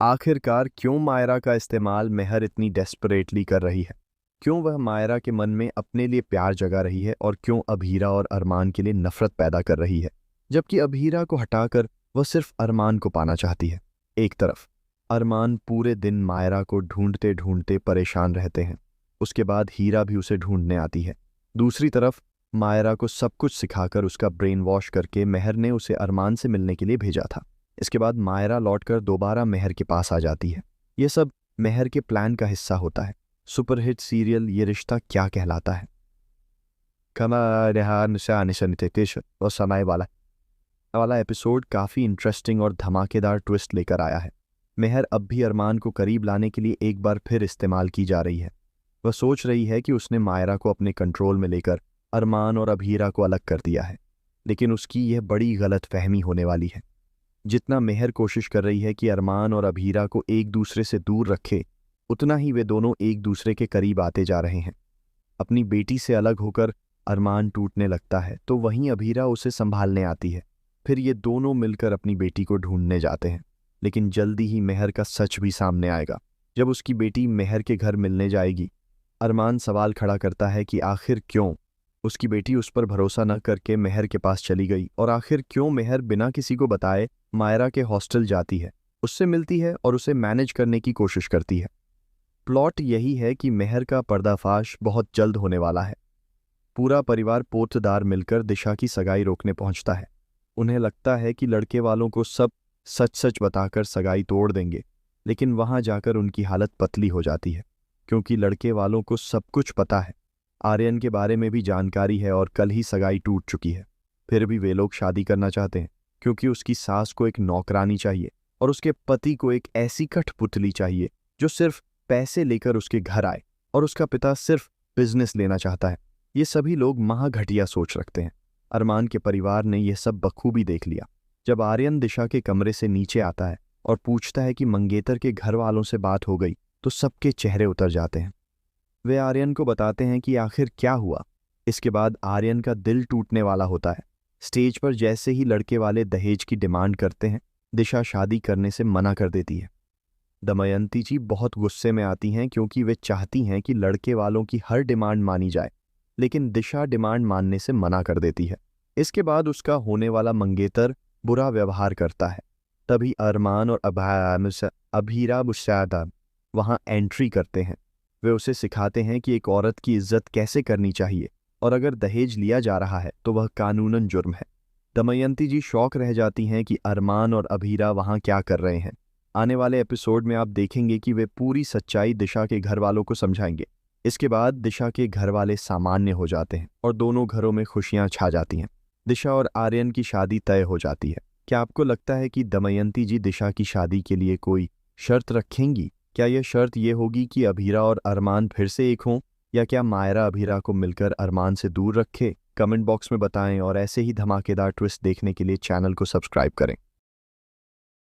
आखिरकार क्यों मायरा का इस्तेमाल मेहर इतनी डेस्परेटली कर रही है? क्यों वह मायरा के मन में अपने लिए प्यार जगा रही है और क्यों अभीरा और अरमान के लिए नफरत पैदा कर रही है, जबकि अभीरा को हटाकर वह सिर्फ अरमान को पाना चाहती है। एक तरफ अरमान पूरे दिन मायरा को ढूंढते ढूंढते परेशान रहते हैं, उसके बाद हीरा भी उसे ढूंढने आती है। दूसरी तरफ मायरा को सब कुछ सिखाकर उसका ब्रेन वॉश करके मेहर ने उसे अरमान से मिलने के लिए भेजा था। इसके बाद मायरा लौटकर दोबारा मेहर के पास आ जाती है। यह सब मेहर के प्लान का हिस्सा होता है। सुपरहिट सीरियल ये रिश्ता क्या कहलाता है और समय वाला एपिसोड काफ़ी इंटरेस्टिंग और धमाकेदार ट्विस्ट लेकर आया है। मेहर अब भी अरमान को करीब लाने के लिए एक बार फिर इस्तेमाल की जा रही है। वह सोच रही है कि उसने मायरा को अपने कंट्रोल में लेकर अरमान और अभीरा को अलग कर दिया है, लेकिन उसकी यह बड़ी गलत फहमी होने वाली है। जितना मेहर कोशिश कर रही है कि अरमान और अभीरा को एक दूसरे से दूर रखे, उतना ही वे दोनों एक दूसरे के करीब आते जा रहे हैं। अपनी बेटी से अलग होकर अरमान टूटने लगता है तो वहीं अभीरा उसे संभालने आती है। फिर ये दोनों मिलकर अपनी बेटी को ढूंढने जाते हैं, लेकिन जल्दी ही मेहर का सच भी सामने आएगा। जब उसकी बेटी मेहर के घर मिलने जाएगी, अरमान सवाल खड़ा करता है कि आखिर क्यों उसकी बेटी उस पर भरोसा न करके मेहर के पास चली गई, और आखिर क्यों मेहर बिना किसी को बताए मायरा के हॉस्टल जाती है, उससे मिलती है और उसे मैनेज करने की कोशिश करती है। प्लॉट यही है कि मेहर का पर्दाफाश बहुत जल्द होने वाला है। पूरा परिवार पोतदार मिलकर दिशा की सगाई रोकने पहुंचता है। उन्हें लगता है कि लड़के वालों को सब सच सच बताकर सगाई तोड़ देंगे, लेकिन वहां जाकर उनकी हालत पतली हो जाती है, क्योंकि लड़के वालों को सब कुछ पता है। आर्यन के बारे में भी जानकारी है और कल ही सगाई टूट चुकी है। फिर भी वे लोग शादी करना चाहते हैं, क्योंकि उसकी सास को एक नौकरानी चाहिए और उसके पति को एक ऐसी कठपुतली चाहिए जो सिर्फ पैसे लेकर उसके घर आए, और उसका पिता सिर्फ बिजनेस लेना चाहता है। ये सभी लोग महाघटिया सोच रखते हैं। अरमान के परिवार ने यह सब बखूबी देख लिया। जब आर्यन दिशा के कमरे से नीचे आता है और पूछता है कि मंगेतर के घर वालों से बात हो गई, तो सबके चेहरे उतर जाते हैं। वे आर्यन को बताते हैं कि आखिर क्या हुआ। इसके बाद आर्यन का दिल टूटने वाला होता है। स्टेज पर जैसे ही लड़के वाले दहेज की डिमांड करते हैं, दिशा शादी करने से मना कर देती है। दमयंती जी बहुत गुस्से में आती हैं, क्योंकि वे चाहती हैं कि लड़के वालों की हर डिमांड मानी जाए, लेकिन दिशा डिमांड मानने से मना कर देती है। इसके बाद उसका होने वाला मंगेतर बुरा व्यवहार करता है। तभी अरमान और अभीरा मुश्तादा वहां एंट्री करते हैं। वे उसे सिखाते हैं कि एक औरत की इज्जत कैसे करनी चाहिए, और अगर दहेज लिया जा रहा है तो वह कानूनन जुर्म है। दमयंती जी शौक रह जाती हैं कि अरमान और अभीरा वहां क्या कर रहे हैं। आने वाले एपिसोड में आप देखेंगे कि वे पूरी सच्चाई दिशा के घर वालों को समझाएंगे। इसके बाद दिशा के घर वाले सामान्य हो जाते हैं और दोनों घरों में खुशियां छा जाती हैं। दिशा और आर्यन की शादी तय हो जाती है। क्या आपको लगता है कि दमयंती जी दिशा की शादी के लिए कोई शर्त रखेंगी? क्या यह शर्त ये होगी कि अभीरा और अरमान फिर से एक हों, या क्या मायरा अभीरा को मिलकर अरमान से दूर रखे? कमेंट बॉक्स में बताएं, और ऐसे ही धमाकेदार ट्विस्ट देखने के लिए चैनल को सब्सक्राइब करें।